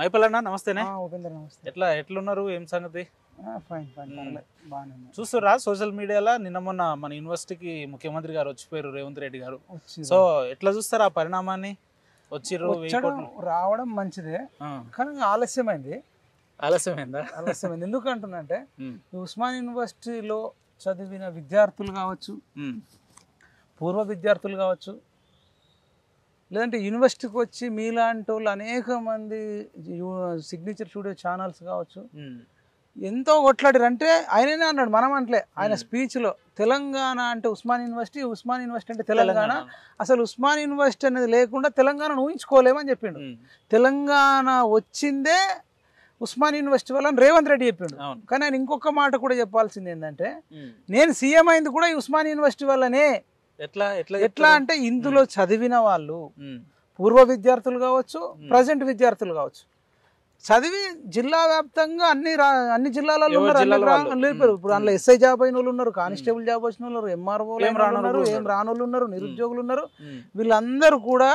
మైపల్లన్న నమస్తేనే. ఉపేంద్ర నమస్తే. ఎట్లున్నారు, ఏం సంగతి? ఫైన్ ఫైన్ బాగానే చూస్తురా సోషల్ మీడియాలో నిన్న మొన్న మన యూనివర్సిటీకి ముఖ్యమంత్రి గారు వచ్చిపోయారు, రేవంత్ రెడ్డి గారు. సో ఎట్లా చూస్తారు ఆ పరిణామాన్ని? రావడం మంచిదే, కానీ ఆలస్యమైంది. ఆలస్యమైందా? ఆలస్యమైంది ఎందుకంటున్నంటే ఉస్మాన్ యూనివర్సిటీలో చదివిన విద్యార్థులు కావచ్చు, పూర్వ విద్యార్థులు కావచ్చు, లేదంటే యూనివర్సిటీకి వచ్చి మీలాంటి వాళ్ళు అనేక మంది సిగ్నేచర్ స్టూడియో ఛానల్స్ కావచ్చు ఎంతో కొట్లాడారు. అంటే ఆయననే అన్నాడు, మనం అంటలే. ఆయన స్పీచ్లో తెలంగాణ అంటే ఉస్మాన్ యూనివర్సిటీ, ఉస్మాన్ యూనివర్సిటీ అంటే తెలంగాణ, అసలు ఉస్మాన్ యూనివర్సిటీ అనేది లేకుండా తెలంగాణను ఊహించుకోలేమని చెప్పిండు. తెలంగాణ వచ్చిందే ఉస్మాన్ యూనివర్సిటీ వల్ల రేవంత్ రెడ్డి చెప్పిండు. కానీ ఆయన ఇంకొక మాట కూడా చెప్పాల్సింది ఏంటంటే, నేను సీఎం అయింది కూడా ఉస్మాన్ యూనివర్సిటీ వల్లనే. ఎట్లా అంటే ఇందులో చదివిన వాళ్ళు పూర్వ విద్యార్థులు కావచ్చు, ప్రజెంట్ విద్యార్థులు కావచ్చు, చదివి జిల్లా వ్యాప్తంగా అన్ని జిల్లాలలో ఉన్నారు. ఇప్పుడు అందులో ఎస్ఐ జాబ్ అయిన వాళ్ళు ఉన్నారు, కానిస్టేబుల్ జాబ్ వచ్చిన వాళ్ళు ఉన్నారు, ఎంఆర్ఓ ఉన్నారు, ఏం రానోళ్ళు ఉన్నారు, నిరుద్యోగులు ఉన్నారు. వీళ్ళందరూ కూడా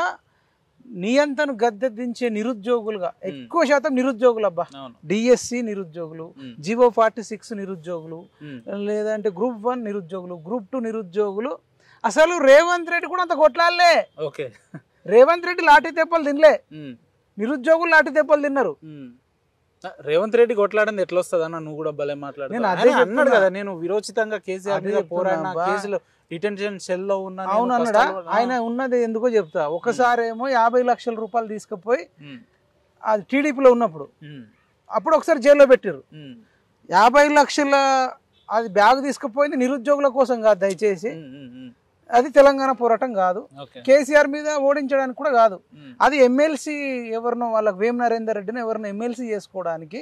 నియంత్రణ గద్దె దించే నిరుద్యోగులుగా, ఎక్కువ శాతం నిరుద్యోగులు అబ్బా. డిఎస్సి నిరుద్యోగులు, జీవో 46 నిరుద్యోగులు, లేదంటే గ్రూప్ 1 నిరుద్యోగులు, గ్రూప్ 2 నిరుద్యోగులు. అసలు రేవంత్ రెడ్డి కూడా అంత కొట్లాలే. రేవంత్ రెడ్డి లాఠీ దెబ్బలు తినలే, నిరుద్యోగులు లాఠీ దెబ్బలు తిన్నారు. రేవంత్ రెడ్డి కొట్లాడింది ఎట్లా వస్తుంది అన్న? నువ్వు కూడా భలే మాట్లాడు. అన్నాడు కదా, నేను విరోచితంగా కేసీఆర్ మీద పోరాడిన, కేసులో డిటెన్షన్ సెల్ లో ఉన్నా. అవును అన్నాడా? ఆయన ఉన్నది ఎందుకో చెప్తా. ఒకసారి ఏమో 50 లక్షల రూపాయలు తీసుకుపోయి, అది టీడీపీలో ఉన్నప్పుడు, అప్పుడు ఒకసారి జైల్లో పెట్టారు. 50 లక్షల అది బ్యాగ్ తీసుకుపోయింది నిరుద్యోగుల కోసం కాదు, దయచేసి. అది తెలంగాణ పోరాటం కాదు, కేసీఆర్ మీద ఓడించడానికి కూడా కాదు. అది ఎమ్మెల్సీ ఎవరినో, వాళ్ళకి వేం నరేందర్ రెడ్డిని ఎవరినో ఎమ్మెల్సీ చేసుకోవడానికి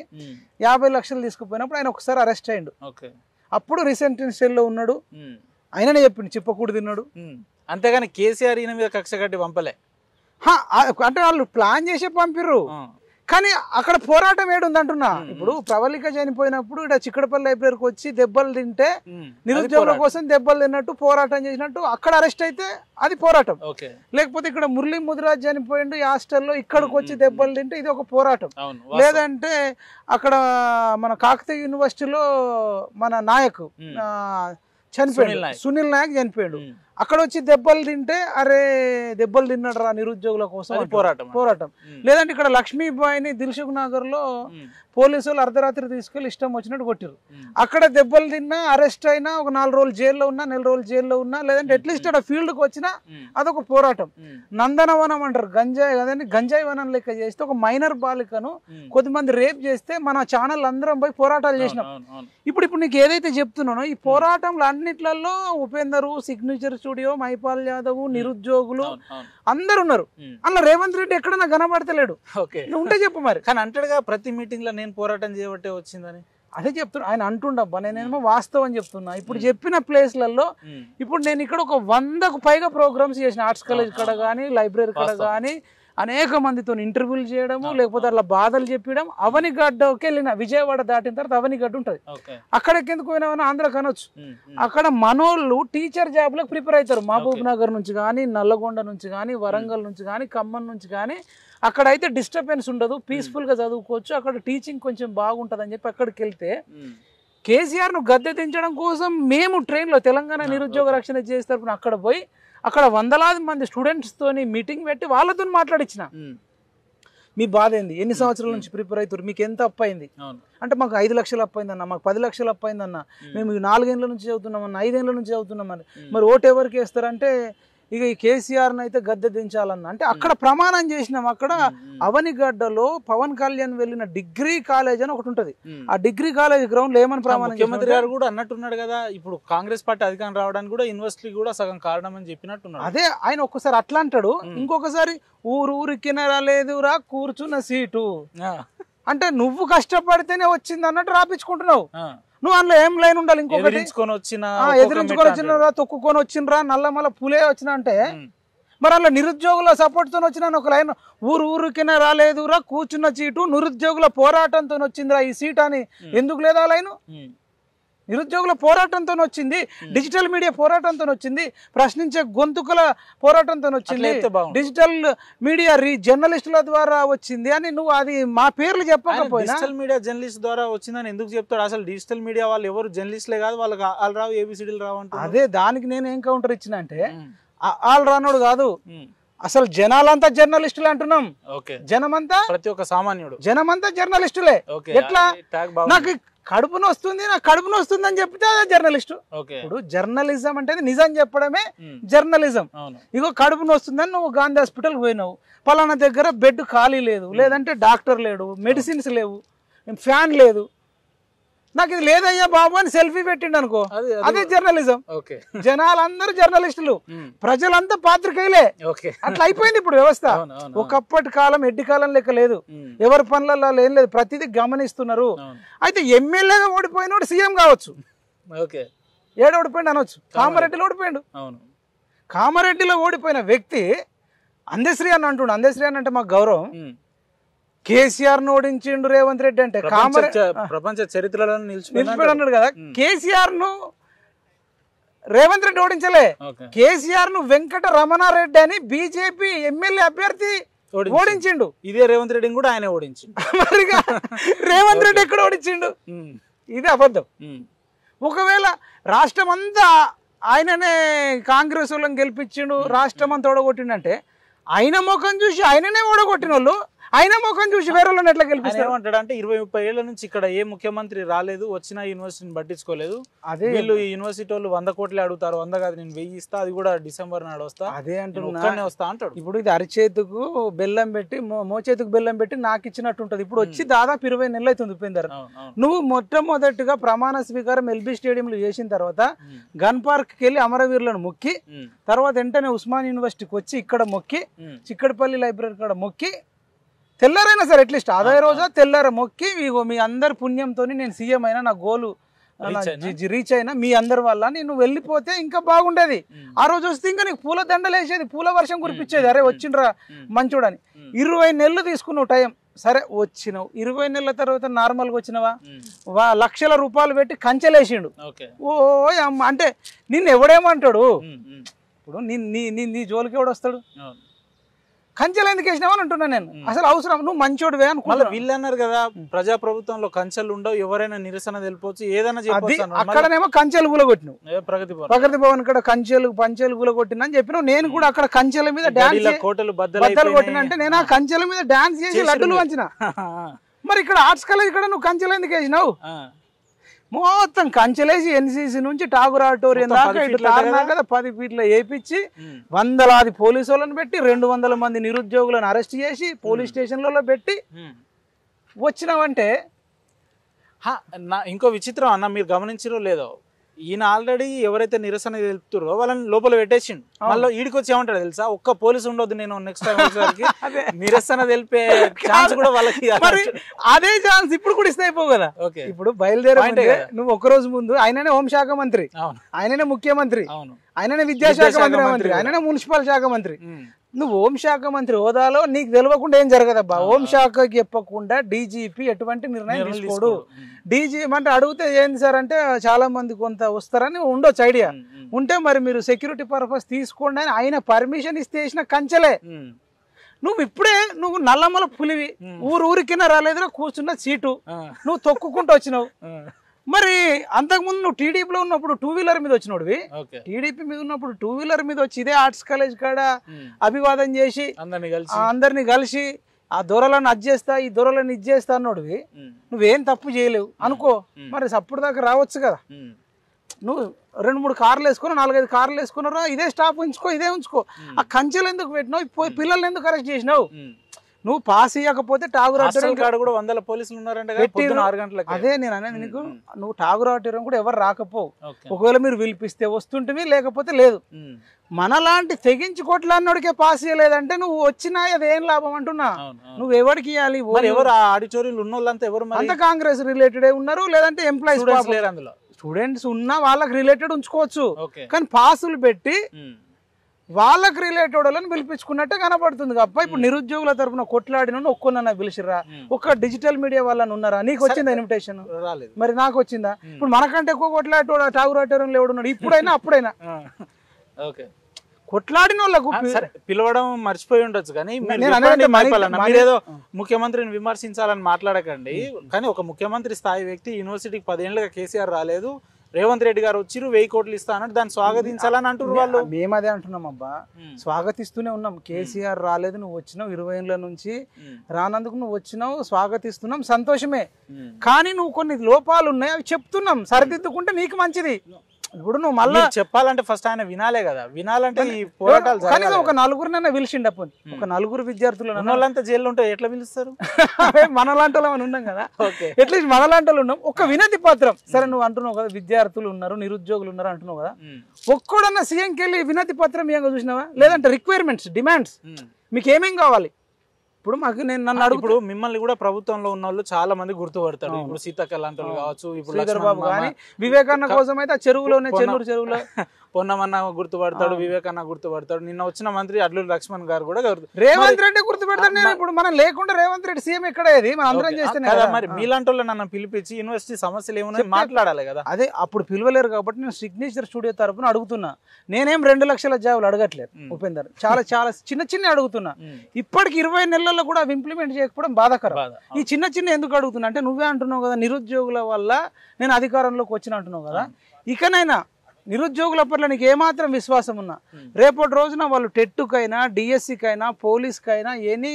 50 లక్షలు తీసుకుపోయినప్పుడు ఆయన ఒకసారి అరెస్ట్ అయ్యిండు. అప్పుడు రీసెంట్ సెల్లో ఉన్నాడు. ఆయననే చెప్పిండు, చిప్పకూడు తిన్నాడు. అంతేగాని కేసీఆర్ ఈయన మీద కక్ష కట్టి పంపలే. అంటే వాళ్ళు ప్లాన్ చేసే పంపిర్రు, కానీ అక్కడ పోరాటం ఏడుంది అంటున్నా. ఇప్పుడు ప్రవళిక చనిపోయినప్పుడు ఇక్కడ చిక్కడపల్లి లైబ్రరీకి వచ్చి దెబ్బలు తింటే, నిరుద్యోగుల కోసం దెబ్బలు తిన్నట్టు పోరాటం చేసినట్టు అక్కడ అరెస్ట్ అయితే అది పోరాటం. లేకపోతే ఇక్కడ మురళీ ముదిరాజ్ చనిపోయిండు ఈ హాస్టల్లో, ఇక్కడికి వచ్చి దెబ్బలు తింటే ఇది ఒక పోరాటం. లేదంటే అక్కడ మన కాకతీయ యూనివర్సిటీలో మన నాయకు చనిపోయాడు, సునీల్ నాయక్ చనిపోయాడు, అక్కడ వచ్చి దెబ్బలు తింటే అరే దెబ్బలు తిన్నాడు రా నిరుద్యోగుల కోసం పోరాటం. లేదంటే ఇక్కడ లక్ష్మీబాయిని దిల్సుఖ్ నగర్ లో పోలీసు వాళ్ళు అర్ధరాత్రి తీసుకెళ్లి ఇష్టం వచ్చినట్టు కొట్టిరు, అక్కడ దెబ్బలు తిన్నా, అరెస్ట్ అయినా, ఒక 4 రోజులు జైల్లో ఉన్నా, 4 రోజులు జైల్లో ఉన్నా, లేదంటే అట్లీస్ట్ అక్కడ ఫీల్డ్ కు వచ్చినా అదొక పోరాటం. నందనవనం అంటారు, గంజాయి కదండి, గంజాయి వనం లెక్క చేస్తే ఒక మైనర్ బాలికను కొద్దిమంది రేప్ చేస్తే మన ఛానల్ అందరం పోయి పోరాటాలు చేసినాం. ఇప్పుడు నీకు ఏదైతే చెప్తున్నానో ఈ పోరాటంలో అన్నిట్లలో ఉపేందర్, సిగ్నేచర్ స్టూడియో, మైపాల్ యాదవ్, నిరుద్యోగులు అందరు ఉన్నారు. అలా రేవంత్ రెడ్డి ఎక్కడన్నా కనబడతలేడు. ఉంటే చెప్పు మరి. కానీ అంటాడుగా ప్రతి మీటింగ్ లో నేను పోరాటం చేయబట్టే వచ్చిందని. అదే చెప్తున్నా, ఆయన అంటుండబ్బా, నేనేమో వాస్తవం చెప్తున్నా. ఇప్పుడు చెప్పిన ప్లేస్లలో ఇప్పుడు నేను ఇక్కడ ఒక 100కు పైగా ప్రోగ్రామ్స్ చేసిన, ఆర్ట్స్ కాలేజ్ కడ కానీ, లైబ్రరీ కడ కానీ, అనేక మందితో ఇంటర్వ్యూలు చేయడము, లేకపోతే అట్లా బాధలు చెప్పడం. అవనిగడ్డకి వెళ్ళిన, విజయవాడ దాటిన తర్వాత అవనిగడ్డ ఉంటది, అక్కడికి ఎందుకు పోయినామని ఆంధ్ర కనొచ్చు. అక్కడ మనోళ్ళు టీచర్ జాబ్ లకు ప్రిపేర్ అవుతారు, మహబూబ్ నగర్ నుంచి కానీ, నల్లగొండ నుంచి కానీ, వరంగల్ నుంచి కానీ, ఖమ్మం నుంచి కానీ. అక్కడైతే డిస్టర్బెన్స్ ఉండదు, పీస్ఫుల్ గా చదువుకోవచ్చు, అక్కడ టీచింగ్ కొంచెం బాగుంటది అని చెప్పి అక్కడికి వెళ్తే, కేసీఆర్ ను గద్దె దించడం కోసం మేము ట్రైన్ లో తెలంగాణ నిరుద్యోగ రక్షణ చేస్తారు, అక్కడ పోయి అక్కడ వందలాది మంది స్టూడెంట్స్ తోని మీటింగ్ పెట్టి వాళ్ళతో మాట్లాడించిన, మీ బాధ ఏంది, ఎన్ని సంవత్సరాల నుంచి ప్రిపేర్ అవుతారు, మీకు ఎంత అప్పు అయింది అంటే, మాకు 5 లక్షలు అప్పు అయిందన్న, మాకు 10 లక్షలు అప్పు అయిందన్న, మేము 4 ఏళ్ళ నుంచి చదువుతున్నామన్న, 5 ఏళ్ళ నుంచి చదువుతున్నామని. మరి ఓటు ఎవరికి వేస్తారంటే ఇక ఈ కేసీఆర్ అయితే గద్దె దించాలన్న. అంటే అక్కడ ప్రమాణం చేసినాం. అక్కడ అవనిగడ్డలో పవన్ కళ్యాణ్ వెళ్ళిన డిగ్రీ కాలేజ్ అని ఒకటి ఉంటది, ఆ డిగ్రీ కాలేజ్ గ్రౌండ్ లో ఏమని ప్రమాణం, ముఖ్యమంత్రి గారు కూడా అన్నట్టున్నాడు కదా, ఇప్పుడు కాంగ్రెస్ పార్టీ అధికారం రావడానికి కూడా యూనివర్సిటీ కూడా సగం కారణం అని చెప్పినట్టున్నాడు. అదే ఆయన ఒక్కసారి అట్లా అంటాడు, ఇంకొకసారి ఊరికి రాలేదురా కూర్చున్న సీటు అంటే నువ్వు కష్టపడితేనే వచ్చింది అన్నట్టు రాపించుకుంటున్నావు. నువ్వు అందులో ఏం లైన్ ఉండాలి, ఇంకొకటి ఎదిరించుకొని వచ్చిన, తొక్కుకొని వచ్చినరా, నల్లమల్ల పులే వచ్చిన అంటే, మరి అలా నిరుద్యోగుల సపోర్ట్ తో వచ్చిన ఒక లైన్, ఊరికినే రాలేదురా కూర్చున్న సీటు, నిరుద్యోగుల పోరాటంతో వచ్చిందిరా ఈ సీట్ అని ఎందుకు లేదా లైను? నిరుద్యోగుల పోరాటంతో వచ్చింది, డిజిటల్ మీడియా పోరాటంతో వచ్చింది, ప్రశ్నించే గొంతుకల పోరాటంతో వచ్చింది, డిజిటల్ మీడియా జర్నలిస్టుల ద్వారా వచ్చింది అని నువ్వు అది మా పేర్లు చెప్పకపోయినా డిజిటల్ మీడియా జర్నలిస్ట్ ద్వారా వచ్చిందని ఎందుకు చెప్తాడు? అసలు డిజిటల్ మీడియా వాళ్ళు ఎవరు జర్నలిస్టులే కాదు, వాళ్ళకి వాళ్ళు రావు, ఏబిసిడీలు రావు అంటే. అదే దానికి నేను ఏం కౌంటర్ ఇచ్చిన అంటే వాళ్ళు రానోడు కాదు, అసలు జనాలంతా జర్నలిస్టులు అంటున్నాం. జనమంతా ప్రతి ఒక్క సామాన్యుడు జనమంతా జర్నలిస్టులే. ఎట్లా నాకు కడుపును వస్తుంది, నాకు కడుపును వస్తుంది అని చెప్తే అదే జర్నలిస్టు. ఇప్పుడు జర్నలిజం అంటే నిజం చెప్పడమే జర్నలిజం. ఇగో కడుపును వస్తుందని నువ్వు గాంధీ హాస్పిటల్కి పోయినావు, పలానా దగ్గర బెడ్ ఖాళీ లేదు, లేదంటే డాక్టర్ లేడు, మెడిసిన్స్ లేవు, ఫ్యాన్ లేదు, నాకు ఇది లేదయ్యా బాబు అని సెల్ఫీ పెట్టిండు అనుకో, అదే జర్నలిజం. జనాలందరూ జర్నలిస్టులు, ప్రజలంతా పాత్రికేయులే. అట్లా అయిపోయింది ఇప్పుడు వ్యవస్థ. ఒకప్పటి కాలం ఎడ్డి కాలం లెక్క లేదు, ఎవరి పనులలో ఏం లేదు, ప్రతిదీ గమనిస్తున్నారు. అయితే ఎమ్మెల్యేగా ఓడిపోయినోడు సీఎం కావచ్చు, ఏడు ఓడిపోయిండు అనొచ్చు. కామారెడ్డిలో ఓడిపోయిండు. కామారెడ్డిలో ఓడిపోయిన వ్యక్తి అందశ్రీ అని అంటుండు. అందశ్రీ అని అంటే మాకు గౌరవం. కేసీఆర్ ను ఓడించిండు రేవంత్ రెడ్డి అంటే ప్రపంచ చరిత్రలో నిలిచిపోయాడు అన్నాడు కదా. కేసీఆర్ ను రేవంత్ రెడ్డి ఓడించలే, కేసీఆర్ ను వెంకట రమణారెడ్డి అని బీజేపీ ఎమ్మెల్యే అభ్యర్థి ఓడించిండు. ఇదే రేవంత్ రెడ్డిని కూడా ఆయన ఓడించిండు. మరిగా రేవంత్ రెడ్డి ఎక్కడ ఓడించిండు? ఇది అబద్ధం. ఒకవేళ రాష్ట్రం అంతా ఆయననే కాంగ్రెస్ వాళ్ళని గెలిపించిండు, రాష్ట్రం అంతా ఓడగొట్టిండంటే ఆయన ముఖం చూసి ఆయననే ఓడగొట్టిన వాళ్ళు ఆయన ముఖం చూసి వేరే వాళ్ళని ఎట్లా గెలిపిస్తారు? ఏమంటాడు అంటే 20-30 ఏళ్ల నుంచి ఇక్కడ ఏ ముఖ్యమంత్రి రాలేదు, వచ్చిన యూనివర్సిటీని పట్టించుకోలేదు, అదే వీళ్ళు ఈ యూనివర్సిటీ వాళ్ళు 100 కోట్లు అడుగుతారు, 100 కాదు నేను 1000 ఇస్తా, అది కూడా డిసెంబర్ నాడు వస్తా, అదే అంటున్నా వస్తా అంటాడు. ఇప్పుడు ఇది అరిచేతుకు బెల్లం పెట్టి మోచేతుకు బెల్లం పెట్టి నాకు ఇచ్చినట్టు ఉంటది. ఇప్పుడు వచ్చి దాదాపు 20 నెలలు అవుతుంది ఉపేందర్. నువ్వు మొట్టమొదటిగా ప్రమాణ స్వీకారం ఎల్బీ స్టేడియంలో చేసిన తర్వాత గన్ పార్క్ కి వెళ్ళి అమరవీరులను మొక్కి, తర్వాత వెంటనే ఉస్మాన్ యూనివర్సిటీకి వచ్చి ఇక్కడ మొక్కి, చిక్కడపల్లి లైబ్రరీ కాడ మొక్కి, తెల్లారైనా సరే అట్లీస్ట్ ఆదాయ రోజా తెల్లార మొక్కి మీ అందరి పుణ్యంతో నేను సీఎం అయినా, నా గోలు రీచ్ అయినా మీ అందరి వల్ల నేను వెళ్ళిపోతే ఇంకా బాగుండేది. ఆ రోజు వస్తే ఇంకా నీకు పూల దండలు వేసేది, పూల వర్షం కురిపించేది. అరే వచ్చిండ్రా మంచోడని. 20 నెలలు తీసుకున్నావు టైం, సరే వచ్చినావు. 20 నెలల తర్వాత నార్మల్గా వచ్చినవా, లక్షల రూపాయలు పెట్టి కంచెలేసిండు. ఓ అమ్మ అంటే నిన్ను ఎవడేమంటాడు? ఇప్పుడు నీ జోలికి ఎవడు వస్తాడు? కంచెలు ఎందుకు వేసినావు అని అంటున్నా నేను. అసలు అవసరం, నువ్వు మంచోడువే అనుకుంటా. వీళ్ళు అన్నారు కదా ప్రజా ప్రభుత్వంలో కంచెలు ఉండవు, ఎవరైనా నిరసన తెలిపొచ్చు, ఏదైనా చెప్పొచ్చు. అక్కడనేమో కంచెలు కూలగొట్టినావు, ప్రగతి భవన్ ఇక్కడ పంచెలు కూలగొట్టినా అని చెప్పినావు. నేను కూడా అక్కడ కంచెల మీద డాన్స్ కోటలు బద్దలు కొట్టిన అంటే నేను ఆ కంచెల మీద డాన్స్ చేసి లడ్డులు వంచిన. మరి ఇక్కడ ఆర్ట్స్ కాలేజ్ ఇక్కడ నువ్వు కంచెలు ఎందుకు వేసినావు? మొత్తం కంచెలేసి ఎన్సీసీ నుంచి ఠాగూర్ ఆడిటోరియం దాకా ఇటు కదా 10 ఫీట్ల వేయించి వందలాది పోలీసు వాళ్ళని పెట్టి 200 మంది నిరుద్యోగులను అరెస్ట్ చేసి పోలీస్ స్టేషన్లలో పెట్టి వచ్చినావంటే. ఇంకో విచిత్రం అన్న, మీరు గమనించారో లేదో, ఈయన ఆల్రెడీ ఎవరైతే నిరసన తెలుపుతారో వాళ్ళని లోపల పెట్టేసిండు. మళ్ళీ ఈడికి వచ్చి ఏమంటాడు తెలుసా, ఒక్క పోలీసు ఉండొద్దు, నేను నెక్స్ట్ టైం వచ్చేసరికి నిరసన తెలిపే ఛాన్స్ కూడా వాళ్ళకి. అదే ఛాన్స్ ఇప్పుడు కూడా ఇస్తే అయిపో కదా. ఇప్పుడు బయలుదేరే నువ్వు ఒక రోజు ముందు ఆయననే హోంశాఖ మంత్రి, ఆయననే ముఖ్యమంత్రి, ఆయననే విద్యాశాఖ మంత్రి, ఆయననే మున్సిపల్ శాఖ మంత్రి. నువ్వు హోంశాఖ మంత్రి హోదాలో నీకు తెలియకుండా ఏం జరగదబ్బా. హోంశాఖకి చెప్పకుండా డీజీపీ ఎటువంటి నిర్ణయం తీసుకోడు. డీజీపీ అంటే అడిగితే ఏంది సార్ అంటే చాలా మంది కొంత వస్తారని ఉండొచ్చు ఐడియా ఉంటే, మరి మీరు సెక్యూరిటీ పర్పస్ తీసుకోండి అని ఆయన పర్మిషన్ ఇస్తే వేసిన కంచెలే. నువ్వు ఇప్పుడే నువ్వు నల్లమల పులివి, ఊరికినా రాలేదురా కూర్చున్న సీటు నువ్వు తొక్కుకుంటూ వచ్చినావు. మరి అంతకుముందు నువ్వు టీడీపీలో ఉన్నప్పుడు 2 వీలర్ మీద వచ్చినోడివి, టీడీపీ మీద ఉన్నప్పుడు 2 వీలర్ మీద వచ్చి ఇదే ఆర్ట్స్ కాలేజ్ కాడ అభివాదం చేసి అందరినీ కలిసి ఆ దొరలను అది చేస్తా ఈ దొరలను ఇది చేస్తా అన్నోడివి. నువ్వేం తప్పు చేయలేవు అనుకో, మరి అప్పుడు దాకా రావచ్చు కదా. నువ్వు 2-3 కార్లు వేసుకున్నావు, 4-5 కార్లు వేసుకున్నారా, ఇదే స్టాప్ ఉంచుకో, ఇదే ఉంచుకో. ఆ కంచెలు ఎందుకు పెట్టినావు? పిల్లల్ని ఎందుకు అరెస్ట్ చేసినావు? నువ్వు పాస్ ఇవ్వకపోతే ఠాగూర్ ఆడిటోరియం కాడ కూడా 100 పోలీసులు ఉన్నారంటే 6 గంటలకు. అదే నేను అనేది నీకు, నువ్వు ఠాగూర్ ఆడిటోరియం కూడా ఎవరు రాకపోవు. ఒకవేళ మీరు పిలిపిస్తే వస్తుంటివి, లేకపోతే లేదు. మనలాంటి తెగించి కొట్లాడినోడికే పాస్ ఇవ్వలేదంటే నువ్వు వచ్చినా అదేం లాభం అంటున్నా. నువ్వు ఎవరికి ఇవ్వాలి? ఎవరు ఆడిటోరియం ఉన్న వాళ్ళంతా ఎవరు? అంత కాంగ్రెస్ రిలేటెడ్ ఉన్నారు, లేదంటే ఎంప్లాయీస్ అందులో స్టూడెంట్స్ ఉన్నా వాళ్ళకి రిలేటెడ్ ఉంచుకోవచ్చు. కానీ పాసులు పెట్టి వాళ్ళకి రిలేటెడ్ వాళ్ళని పిలిపించుకున్నట్టే కనపడుతుంది అబ్బా. ఇప్పుడు నిరుద్యోగుల తరపున కొట్లాడిన ఒక్కనన్నా పిలిచిరా? ఒక్క డిజిటల్ మీడియా వాళ్ళని ఉన్నారా? నీకు వచ్చిందా ఇన్విటేషన్? రాలేదు. మరి నాకు వచ్చిందా? ఇప్పుడు మనకంటే ఎక్కువ కొట్లాడేటోడు ఠాగూర్ ఎవడున్నాడు? ఇప్పుడైనా అప్పుడైనా ఓకే కొట్లాడిన వాళ్ళకు పిలవడం మర్చిపోయి ఉండొచ్చు కానీ మీరేదో ముఖ్యమంత్రిని విమర్శించాలని మాట్లాడకండి. కానీ ఒక ముఖ్యమంత్రి స్థాయి వ్యక్తి యూనివర్సిటీకి 10 ఏళ్ళుగా కేసీఆర్ రాలేదు, రేవంత్ రెడ్డి గారు వచ్చి 1000 కోట్లు ఇస్తా అన్నట్టు దాన్ని స్వాగతించాలని అంటారు వాళ్ళు. మేము అదే అంటున్నాం అబ్బా, స్వాగతిస్తూనే ఉన్నాం. కేసీఆర్ రాలేదు, నువ్వు వచ్చినావు 20 ఏళ్ళ నుంచి, రానందుకు నువ్వు వచ్చినావు, స్వాగతిస్తున్నాం, సంతోషమే. కానీ నువ్వు కొన్ని లోపాలు ఉన్నాయి, అవి చెప్తున్నాం, సరిదిద్దుకుంటే నీకు మంచిది. ఇప్పుడు నువ్వు మళ్ళీ చెప్పాలంటే ఫస్ట్ ఆయన వినాలే కదా, వినాలంటే ఈ పోరాటాలు కనీసం ఒక నలుగురినైనా పిలిచిండు. అప్పుడు ఒక నలుగురు విద్యార్థులు వాళ్ళంతా జైల్లో ఉంటే ఎట్లా పిలుస్తారు? మనలాంటి వాళ్ళు ఉన్నాం కదా, ఎట్లీస్ట్ మనలాంటి వాళ్ళు ఉన్నాం. ఒక వినతి పత్రం, సరే నువ్వు అంటున్నావు కదా విద్యార్థులు ఉన్నారు, నిరుద్యోగులు ఉన్నారు అంటున్నావు కదా, ఒక్కడన్నా సీఎంకి వెళ్ళి వినతి పత్రం ఏం చూసినావా? లేదంటే రిక్వైర్మెంట్స్, డిమాండ్స్, మీకు ఏమేం కావాలి? ఇప్పుడు మాకు నన్ను అడుగు, ఇప్పుడు మిమ్మల్ని కూడా ప్రభుత్వంలో ఉన్న వాళ్ళు చాలా మంది గుర్తుపడతారు. ఇప్పుడు సీతక్క లాంటి వాళ్ళు కావచ్చు, ఇప్పుడు శ్రీధర్ బాబు కానీ వివేకానంద కోసం అయితే ఆ చెరువులోనే, చెన్నూరు చెరువులో పొన్నమన్న గుర్తుపడతాడు, వివేకాన్న గుర్తుపడతాడు. నిన్న వచ్చిన మంత్రి అడ్లూరి లక్ష్మణ్ గారు కూడా రేవంత్ రెడ్డి గుర్తుపెడతాడు. నేను ఇప్పుడు మనం లేకుండా రేవంత్ రెడ్డి సీఎం ఎక్కడ, మనం అందరం చేస్తేనే కదా. మరి మీలాంటి వాళ్ళు నన్ను పిలిపించి యూనివర్సిటీ సమస్యలు ఏమన్నా మాట్లాడాలి కదా. అదే అప్పుడు పిలవలేరు కాబట్టి నేను సిగ్నేచర్ స్టూడియో తరపున అడుగుతున్నా. నేనేం 2 లక్షల జాబులు అడగట్లేదు ఉపేందర్, చాలా చాలా చిన్న అడుగుతున్నా. ఇప్పటికి 20 నెలల్లో కూడా అవి ఇంప్లిమెంట్ చేయకపోవడం బాధాకరం. ఈ చిన్న ఎందుకు అడుగుతున్నా అంటే, నువ్వే అంటున్నావు కదా నిరుద్యోగుల వల్ల నేను అధికారంలోకి వచ్చిన అంటున్నావు కదా, ఇకనైనా నిరుద్యోగుల పట్ల నీకు ఏమాత్రం విశ్వాసం ఉన్నా, రేపటి రోజున వాళ్ళు టెట్టుకైనా, డిఎస్సికైనా, పోలీస్కైనా, ఎనీ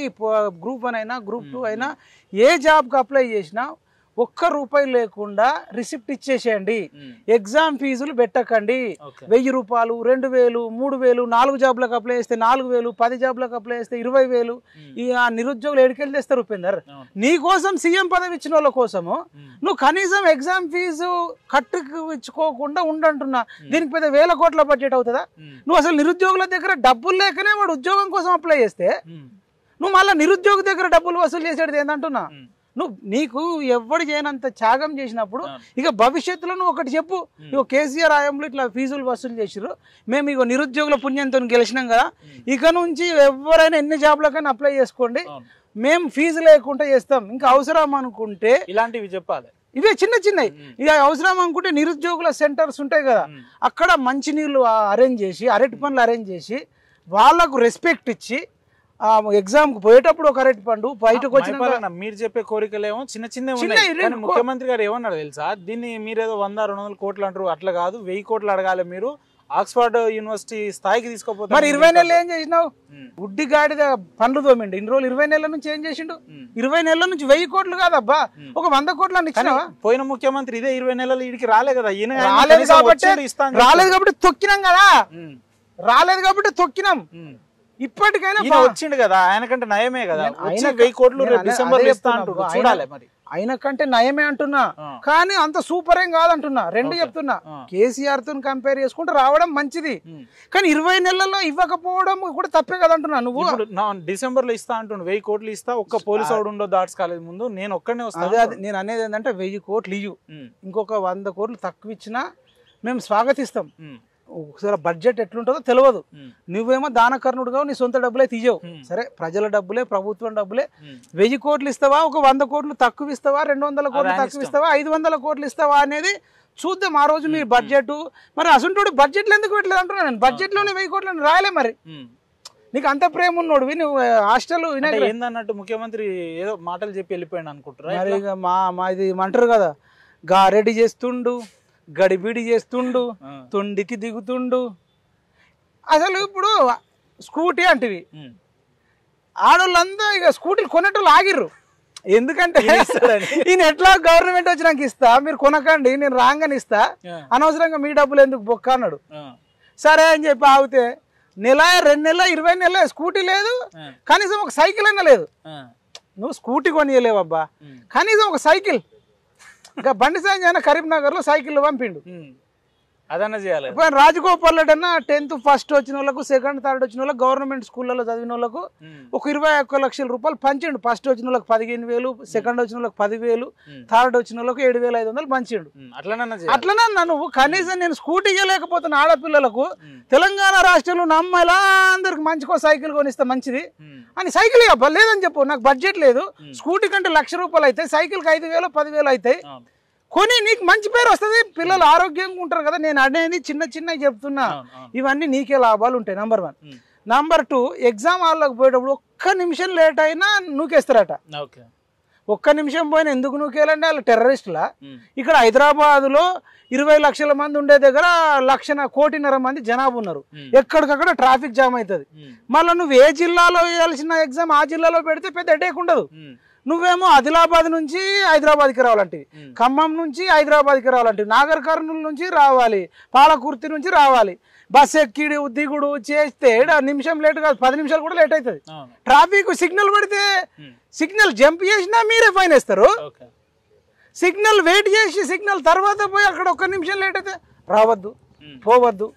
గ్రూప్ 1 అయినా, గ్రూప్ 2 అయినా, ఏ జాబ్కి అప్లై చేసినా ₹1 లేకుండా రిసిప్ట్ ఇచ్చేసేయండి. ఎగ్జామ్ ఫీజులు పెట్టకండి. 1000 రూపాయలు, 2000, 3000, 4 జాబ్లకు అప్లై చేస్తే 4000, 10 జాబ్లకు అప్లై చేస్తే 20000. ఈ నిరుద్యోగులు ఎడికెళ్ళి తెస్తారు ఉపేందర్. నీ కోసం సీఎం పదవి ఇచ్చిన వాళ్ళ కోసము నువ్వు కనీసం ఎగ్జామ్ ఫీజు కట్టుకోకుండా ఉండంటున్నా. దీనికి పెద్ద 1000 కోట్ల బడ్జెట్ అవుతుందా? నువ్వు అసలు నిరుద్యోగుల దగ్గర డబ్బులు లేకనే వాడు ఉద్యోగం కోసం అప్లై చేస్తే నువ్వు మళ్ళీ నిరుద్యోగి దగ్గర డబ్బులు వసూలు చేసేది ఏందంటున్నా. నీకు ఎవడు చేయనంత త్యాగం చేసినప్పుడు ఇక భవిష్యత్తులో నువ్వు ఒకటి చెప్పు, ఇక కేసీఆర్ హయాంలో ఇట్లా ఫీజులు వసూలు చేసిరు, మేము ఇక నిరుద్యోగుల పుణ్యంతో గెలిచినాం కదా, ఇక నుంచి ఎవరైనా ఎన్ని జాబ్లకైనా అప్లై చేసుకోండి, మేము ఫీజు లేకుండా చేస్తాం, ఇంకా అవసరం అనుకుంటే ఇలాంటివి చెప్పాలి. ఇవే చిన్నవి ఇక అవసరం అనుకుంటే నిరుద్యోగుల సెంటర్స్ ఉంటాయి కదా, అక్కడ మంచినీళ్ళు అరేంజ్ చేసి, అరటి పండ్లు అరేంజ్ చేసి, వాళ్ళకు రెస్పెక్ట్ ఇచ్చి, ఎగ్జామ్ కు పోయేటప్పుడు ఒక అరటి పండు, బయటకు వచ్చిన మీరు చెప్పే కోరికలేమో చిన్న ముఖ్యమంత్రి గారు ఏమన్నారు తెలుసా, దీన్ని మీరేదో 100-200 కోట్లు అంటారు, అట్లా కాదు 1000 కోట్లు అడగాలి, మీరు ఆక్స్ఫర్డ్ యూనివర్సిటీ స్థాయికి తీసుకోపోతే. మరి 20 నెలలు ఏం చేసినావు? గుడ్డి గాడిద పండ్లు తోమిండు. ఇన్ని రోజులు 20 నెలల నుంచి ఏం చేసిండు? 20 నెలల నుంచి 1000 కోట్లు కాదబ్బా, ఒక 100 కోట్లు అని ఇచ్చినావా? పోయిన ముఖ్యమంత్రి ఇదే 20 నెలలు ఈడికి రాలే కదా, రాలేదు కాబట్టి తొక్కినాం కదా, రాలేదు కాబట్టి తొక్కినాం. ఇప్పటికైనా వచ్చిండు కదా, ఆయన కంటే నయమే కదా, 1000 కోట్లు డిసెంబర్ చూడాలి. మరి ఆయన కంటే నయమే అంటున్నా, కానీ అంత సూపర్ ఏం కాదంటున్నా. రెండు చెప్తున్నా, కేసీఆర్ తో కంపేర్ చేసుకుంటే రావడం మంచిది, కానీ 20 నెలల్లో ఇవ్వకపోవడం కూడా తప్పే కదంటున్నా. నువ్వు డిసెంబర్ లో ఇస్తా అంటున్నా, 1000 కోట్లు ఇస్తా, ఒక్క పోలీసు వాడు ఉండో ఆర్ట్స్ కాలేజ్ ముందు, నేను ఒక్కడనే వస్తాను. అదే నేను అనేది ఏంటంటే 1000 కోట్లు ఇవ్వు, ఇంకొక 100 కోట్లు తక్కువ ఇచ్చినా మేము స్వాగతిస్తాం. ఒకసారి బడ్జెట్ ఎట్లుంటుందో తెలియదు, నువ్వేమో దానకర్ణుడుగా నీ సొంత డబ్బులే తీయవు, సరే ప్రజల డబ్బులే, ప్రభుత్వం డబ్బులే. 1000 కోట్లు ఇస్తావా, ఒక 100 కోట్లు తక్కువ ఇస్తావా, 200 కోట్లు తక్కువ ఇస్తావా, 500 కోట్లు ఇస్తావా అనేది చూద్దాం ఆ రోజు. మీ బడ్జెట్ మరి అసలు బడ్జెట్లు ఎందుకు పెట్టలేదు అంటున్నా నేను. బడ్జెట్ లోనే 1000 కోట్లు రాయలే. మరి నీకు అంత ప్రేమ ఉన్నోడు నువ్వు హాస్టల్ ఏందన్నట్టు ముఖ్యమంత్రి ఏదో మాటలు చెప్పి వెళ్ళిపోయాడు అనుకుంటారు. మరి ఇక ఇది అంటారు కదా, రెడీ చేస్తుండు, గడిబిడి చేస్తుండు, తొండికి దిగుతుండు. అసలు ఇప్పుడు స్కూటీ అంటివి, ఆడోళ్ళంతా ఇక స్కూటీలు కొనేటోళ్ళు ఆగిర్రు. ఎందుకంటే ఈయన ఎట్లా గవర్నమెంట్ వచ్చి నాకు ఇస్తా, మీరు కొనకండి, నేను రాగానే ఇస్తా, అనవసరంగా మీ డబ్బులు ఎందుకు బొక్క అన్నాడు. సరే అని చెప్పి ఆగితే 1-2 నెలల 20 నెలల స్కూటీ లేదు, కనీసం ఒక సైకిల్ అన్నా లేదు. నువ్వు స్కూటీ కొనియలేవబ్బా, కనీసం ఒక సైకిల్. ఇంకా బండి సాయం కరీంనగర్ లో సైకిల్ పంపిండు. అదన్నా చేయాలి. రాజగోపాల్ రెడ్డి అన్న 10th ఫస్ట్ వచ్చిన వాళ్ళకు, 2nd 3rd వచ్చిన వాళ్ళకు, గవర్నమెంట్ స్కూళ్ళలో చదివిన వాళ్ళకు ఒక 21 లక్షల రూపాయలు పంచిండు. ఫస్ట్ వచ్చిన వాళ్ళకి 15,000, 2nd వచ్చిన వాళ్ళకి 10,000, 3rd వచ్చిన వాళ్ళకి 7,500 పంచిండు. అట్లనన్నా నువ్వు కనీసం నేను స్కూటీ ఇవ్వలేకపోతున్నా ఆడపిల్లలకు, తెలంగాణ రాష్ట్రంలో నమ్మలా అందరికి మంచికో సైకిల్ కొనిస్తే మంచిది అని సైకిల్ ఇవ్వ లేదని చెప్పు. నాకు బడ్జెట్ లేదు, స్కూటీ కంటే 1,00,000 రూపాయలు అవుతాయి, సైకిల్కి 5,000 10,000 అవుతాయి, కొని నీకు మంచి పేరు వస్తుంది, పిల్లలు ఆరోగ్యంగా ఉంటారు కదా. నేను అనేది చిన్న చిన్నవి చెప్తున్నా, ఇవన్నీ నీకే లాభాలు ఉంటాయి. నంబర్ 1. నంబర్ 2, ఎగ్జామ్ హాల్లోకి పోయేటప్పుడు ఒక్క నిమిషం లేట్ అయినా నూకేస్తారట. ఒక్క నిమిషం పోయినా ఎందుకు నూకేయాలంటే వాళ్ళు టెర్రరిస్టులా. ఇక్కడ హైదరాబాద్లో 20 లక్షల మంది ఉండే దగ్గర 1,50,000 మంది జనాభా ఉన్నారు. ఎక్కడికక్కడ ట్రాఫిక్ జామ్ అవుతుంది. మళ్ళీ నువ్వు ఏ జిల్లాలో వేయాల్సిన ఎగ్జామ్ ఆ జిల్లాలో పెడితే పెద్ద హెడేక్ ఉండదు. నువ్వేమో ఆదిలాబాద్ నుంచి హైదరాబాద్కి రావాలంటే, ఖమ్మం నుంచి హైదరాబాద్కి రావాలంటే, నాగర్ కర్నూలు నుంచి రావాలి, పాలకుర్తి నుంచి రావాలి, బస్ ఎక్కిడు దిగుడు చేస్తే నిమిషం లేట్ కాదు, 10 నిమిషాలు కూడా లేట్ అవుతుంది. ట్రాఫిక్ సిగ్నల్ పడితే సిగ్నల్ జంప్ చేసినా మీరే ఫైన్ వేస్తారు. సిగ్నల్ వెయిట్ చేసి సిగ్నల్ తర్వాత పోయి అక్కడ 1 నిమిషం లేట్ అయితే రావద్దు, పోవద్దు.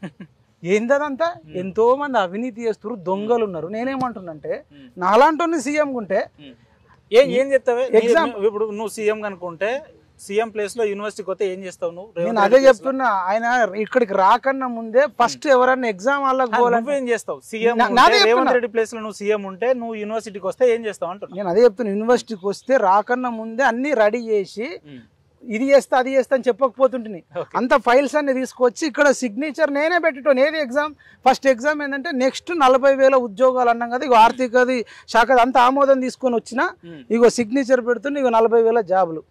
ఏందదంతా? ఎంతో మంది అవినీతి చేస్తారు, దొంగలు ఉన్నారు. నేనేమంటున్నంటే నాలాంటి సీఎం ఉంటే ఏం చేస్తావే ఎగ్జామ్. ఇప్పుడు నువ్వు సీఎం కనుకుంటే సీఎం ప్లేస్ లో యూనివర్సిటీకి వస్తే ఏం చేస్తావు నువ్వు? నేను అదే చెప్తున్నా. ఆయన ఇక్కడికి రాకన్నా ముందే ఫస్ట్ ఎవరన్నా ఎగ్జామ్ వాళ్ళకి పోవాలంటే ఏం చేస్తావు? సీఎం రేవంత్ రెడ్డి ప్లేస్ లో నువ్వు సీఎం ఉంటే నువ్వు యూనివర్సిటీకి వస్తే ఏం చేస్తావు అంటున్నా. నేను అదే చెప్తున్నా. యూనివర్సిటీకి వస్తే రాకన్నా ముందే అన్ని రెడీ చేసి ఇది చేస్తా అది చేస్తా అని చెప్పకపోతుంటే అంత ఫైల్స్ అన్ని తీసుకొచ్చి ఇక్కడ సిగ్నేచర్ నేనే పెట్టేటోని. ఏది ఎగ్జామ్? ఫస్ట్ ఎగ్జామ్ ఏంటంటే నెక్స్ట్ 40,000 ఉద్యోగాలు అన్నాం కదా, ఇగో ఆర్థిక శాఖ అంత ఆమోదం తీసుకొని వచ్చినా ఇగో సిగ్నేచర్ పెడుతున్నా, ఇగో 40,000 జాబులు.